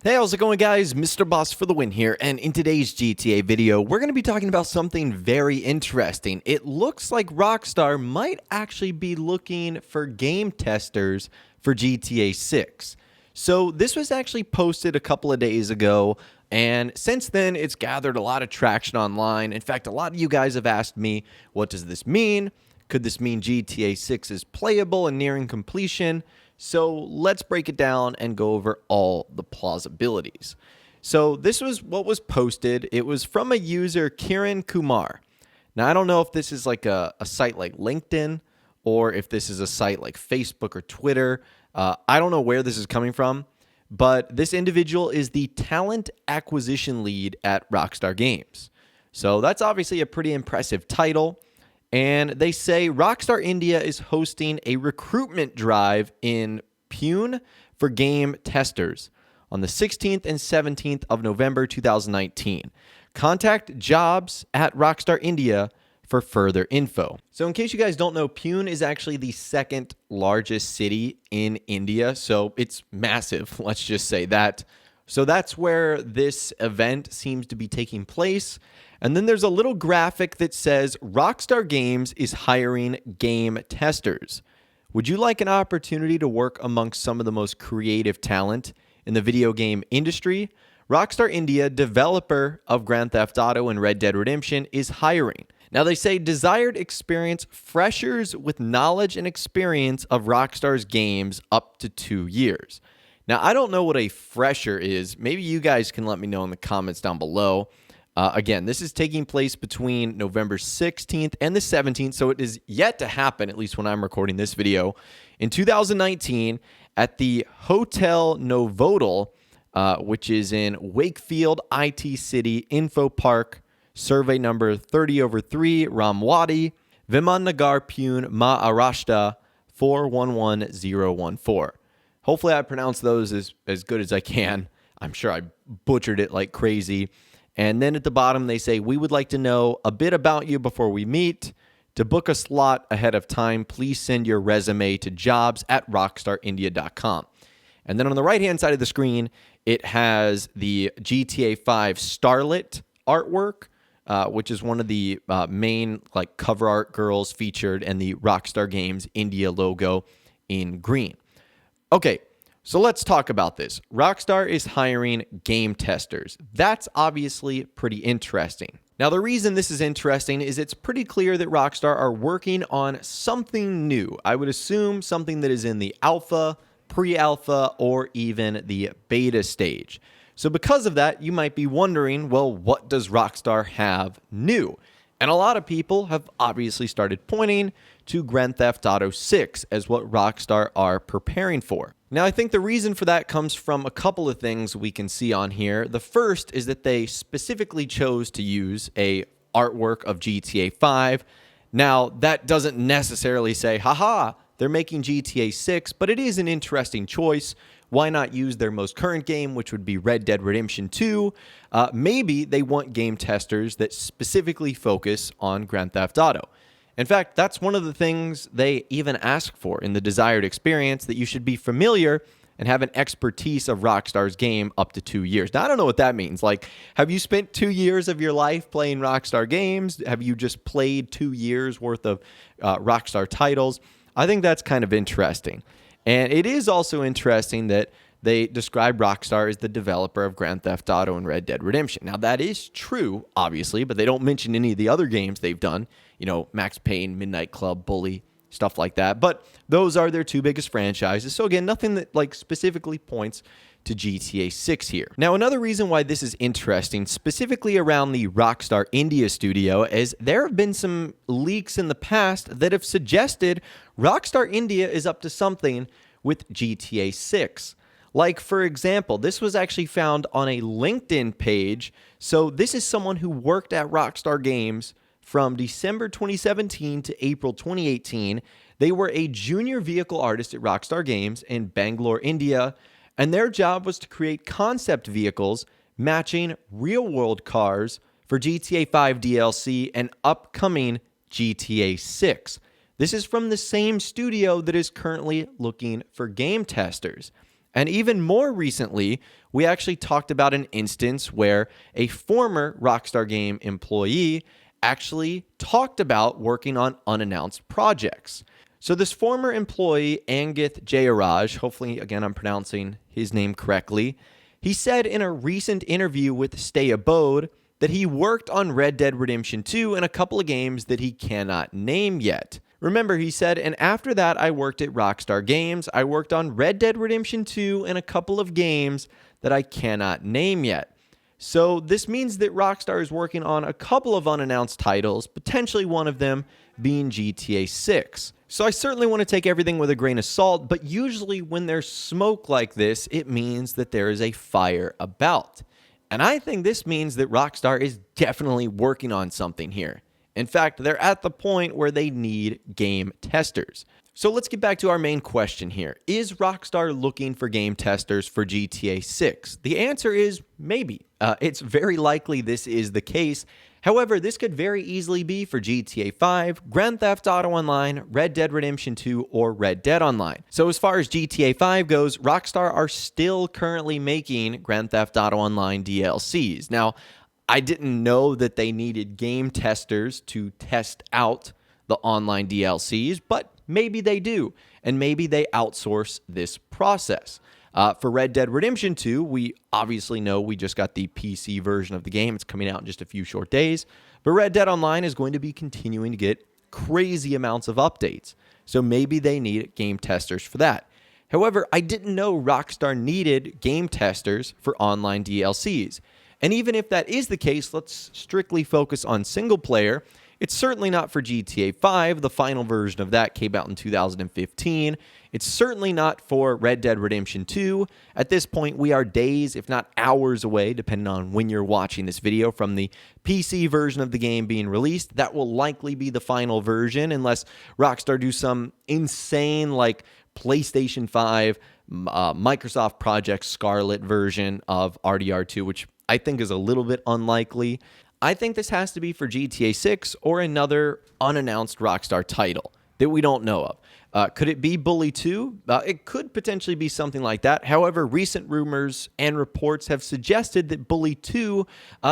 Hey, how's it going, guys? Mr. Boss for the win here, and in today's GTA video, we're going to be talking about something very interesting. It looks like Rockstar might actually be looking for game testers for GTA 6. So this was actually posted a couple of days ago, and since then, it's gathered a lot of traction online. In fact, a lot of you guys have asked me, what does this mean? Could this mean GTA 6 is playable and nearing completion? So let's break it down and go over all the plausibilities. So this was what was posted. It was from a user, Kiran Kumar. Now, I don't know if this is like a site like LinkedIn or if this is a site like Facebook or Twitter. I don't know where this is coming from, but this individual is the talent acquisition lead at Rockstar Games. So that's obviously a pretty impressive title. And they say Rockstar India is hosting a recruitment drive in Pune for game testers on the 16th and 17th of November 2019. Contact jobs at Rockstar India for further info. So in case you guys don't know, Pune is actually the second largest city in India. So it's massive, let's just say that. So that's where this event seems to be taking place. And then there's a little graphic that says Rockstar Games is hiring game testers. Would you like an opportunity to work amongst some of the most creative talent in the video game industry? Rockstar India, developer of Grand Theft Auto and Red Dead Redemption, is hiring. Now they say desired experience, freshers with knowledge and experience of Rockstar's games up to 2 years. Now, I don't know what a fresher is. Maybe you guys can let me know in the comments down below. Again, this is taking place between November 16th and the 17th, so it is yet to happen, at least when I'm recording this video, in 2019 at the Hotel Novotel, which is in Wakefield, IT City, Info Park, survey number 30/3, Ramwadi, Vimannagar, Pune, Maharashtra, 411014. Hopefully I pronounced those as good as I can. I'm sure I butchered it like crazy. And then at the bottom, they say, we would like to know a bit about you before we meet. To book a slot ahead of time, please send your resume to jobs@rockstarindia.com. And then on the right-hand side of the screen, it has the GTA 5 Starlet artwork, which is one of the main like cover art girls featured, and the Rockstar Games India logo in green. Okay, so let's talk about this. Rockstar is hiring game testers. That's obviously pretty interesting. Now, the reason this is interesting is it's pretty clear that Rockstar are working on something new. I would assume something that is in the alpha, pre-alpha, or even the beta stage. So because of that, you might be wondering, well, what does Rockstar have new? And a lot of people have obviously started pointing to Grand Theft Auto 6 as what Rockstar are preparing for. Now, I think the reason for that comes from a couple of things we can see on here. The first is that they specifically chose to use a artwork of GTA 5. Now, that doesn't necessarily say, haha, they're making GTA 6, but it is an interesting choice. Why not use their most current game, which would be Red Dead Redemption 2? Maybe they want game testers that specifically focus on Grand Theft Auto. In fact, that's one of the things they even ask for in the desired experience, that you should be familiar and have an expertise of Rockstar's game up to 2 years. Now, I don't know what that means. Like, have you spent 2 years of your life playing Rockstar games? Have you just played 2 years worth of Rockstar titles? I think that's kind of interesting. And it is also interesting that they describe Rockstar as the developer of Grand Theft Auto and Red Dead Redemption. Now, that is true, obviously, but they don't mention any of the other games they've done. You know, Max Payne, Midnight Club, Bully, stuff like that. But those are their two biggest franchises. So again, nothing that like specifically points to GTA 6 here. Now, another reason why this is interesting, specifically around the Rockstar India studio, is there have been some leaks in the past that have suggested Rockstar India is up to something with GTA 6. Like, for example, this was actually found on a LinkedIn page. So this is someone who worked at Rockstar Games from December 2017 to April 2018. They were a junior vehicle artist at Rockstar Games in Bangalore, India, and their job was to create concept vehicles matching real-world cars for GTA 5 DLC and upcoming GTA 6. This is from the same studio that is currently looking for game testers. And even more recently, we actually talked about an instance where a former Rockstar Game employee actually talked about working on unannounced projects. So this former employee, Angith Jayaraj, hopefully, again, I'm pronouncing his name correctly, he said in a recent interview with Stay Abode that he worked on Red Dead Redemption 2 and a couple of games that he cannot name yet. Remember, he said, and after that, I worked at Rockstar Games. I worked on Red Dead Redemption 2 and a couple of games that I cannot name yet. So this means that Rockstar is working on a couple of unannounced titles, potentially one of them being GTA 6. So I certainly want to take everything with a grain of salt, but usually when there's smoke like this, it means that there is a fire about. And I think this means that Rockstar is definitely working on something here. In fact, they're at the point where they need game testers. So let's get back to our main question here. Is Rockstar looking for game testers for GTA 6? The answer is maybe. It's very likely this is the case. However, this could very easily be for GTA 5, Grand Theft Auto Online, Red Dead Redemption 2, or Red Dead Online. So as far as GTA 5 goes, Rockstar are still currently making Grand Theft Auto Online DLCs. Now, I didn't know that they needed game testers to test out the online DLCs, but maybe they do, and maybe they outsource this process. For Red Dead Redemption 2, we obviously know we just got the PC version of the game. It's coming out in just a few short days. But Red Dead Online is going to be continuing to get crazy amounts of updates. So maybe they need game testers for that. However, I didn't know Rockstar needed game testers for online DLCs. And even if that is the case, let's strictly focus on single player. It's certainly not for GTA 5. The final version of that came out in 2015. It's certainly not for Red Dead Redemption 2. At this point, we are days, if not hours away, depending on when you're watching this video, from the PC version of the game being released. That will likely be the final version, unless Rockstar do some insane, like, PlayStation 5, Microsoft Project Scarlet version of RDR2, which I think is a little bit unlikely. I think this has to be for GTA 6 or another unannounced Rockstar title that we don't know of. Could it be Bully 2? It could potentially be something like that. However, recent rumors and reports have suggested that Bully 2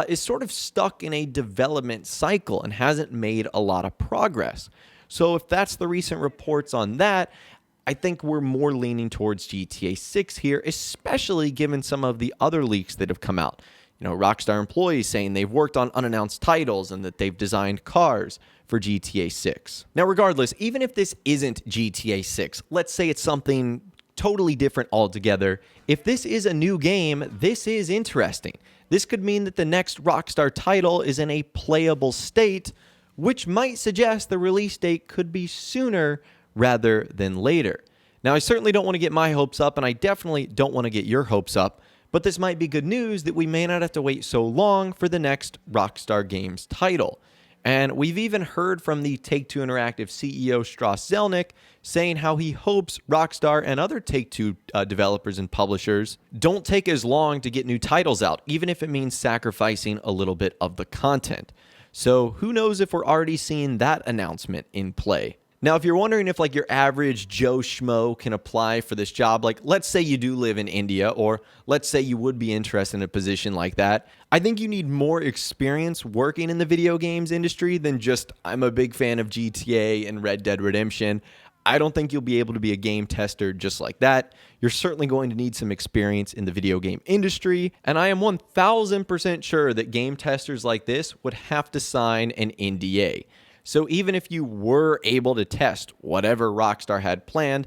is sort of stuck in a development cycle and hasn't made a lot of progress. So if that's the recent reports on that, I think we're more leaning towards GTA 6 here, especially given some of the other leaks that have come out. You know, Rockstar employees saying they've worked on unannounced titles and that they've designed cars for GTA 6. Now, regardless, even if this isn't GTA 6, let's say it's something totally different altogether. If this is a new game, this is interesting. This could mean that the next Rockstar title is in a playable state, which might suggest the release date could be sooner rather than later. Now, I certainly don't want to get my hopes up, and I definitely don't want to get your hopes up, but this might be good news that we may not have to wait so long for the next Rockstar Games title. And we've even heard from the Take-Two Interactive CEO Strauss Zelnick saying how he hopes Rockstar and other Take-Two developers and publishers don't take as long to get new titles out, even if it means sacrificing a little bit of the content. So who knows if we're already seeing that announcement in play. Now, if you're wondering if like your average Joe Schmo can apply for this job, like let's say you do live in India, or let's say you would be interested in a position like that, I think you need more experience working in the video games industry than just I'm a big fan of GTA and Red Dead Redemption. I don't think you'll be able to be a game tester just like that. You're certainly going to need some experience in the video game industry, and I am 1000% sure that game testers like this would have to sign an NDA. So even if you were able to test whatever Rockstar had planned,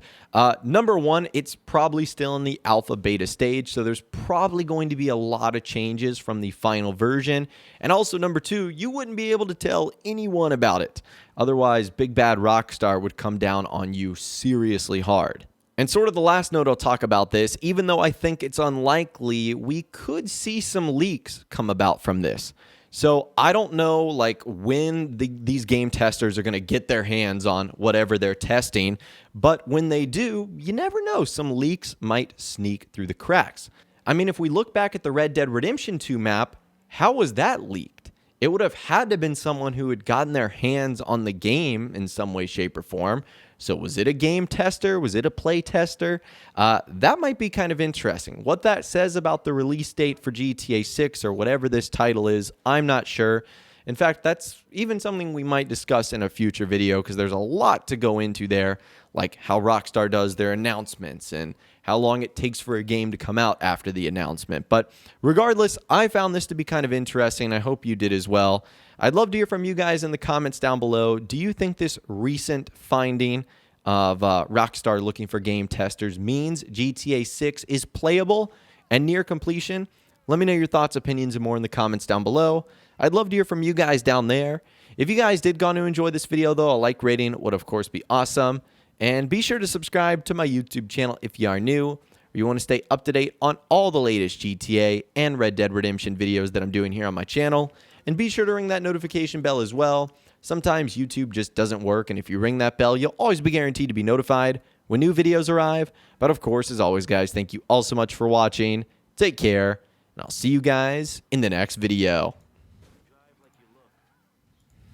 number one, it's probably still in the alpha beta stage, so there's probably going to be a lot of changes from the final version. And also number two, you wouldn't be able to tell anyone about it. Otherwise, big bad Rockstar would come down on you seriously hard. And sort of the last note I'll talk about this, even though I think it's unlikely, we could see some leaks come about from this. So I don't know like when these game testers are going to get their hands on whatever they're testing, but when they do, you never know. Some leaks might sneak through the cracks. I mean, if we look back at the Red Dead Redemption 2 map, how was that leaked? It would have had to have been someone who had gotten their hands on the game in some way, shape, or form. So was it a game tester? Was it a play tester? That might be kind of interesting. What that says about the release date for GTA 6 or whatever this title is, I'm not sure. In fact, that's even something we might discuss in a future video because there's a lot to go into there, like how Rockstar does their announcements and how long it takes for a game to come out after the announcement. But regardless, I found this to be kind of interesting. I hope you did as well. I'd love to hear from you guys in the comments down below. Do you think this recent finding of Rockstar looking for game testers means GTA 6 is playable and near completion? Let me know your thoughts, opinions, and more in the comments down below. I'd love to hear from you guys down there. If you guys did go on to enjoy this video, though, a like rating would, of course, be awesome. And be sure to subscribe to my YouTube channel if you are new, or you want to stay up to date on all the latest GTA and Red Dead Redemption videos that I'm doing here on my channel. And be sure to ring that notification bell as well. Sometimes YouTube just doesn't work, and if you ring that bell, you'll always be guaranteed to be notified when new videos arrive. But of course, as always, guys, thank you all so much for watching. Take care, and I'll see you guys in the next video.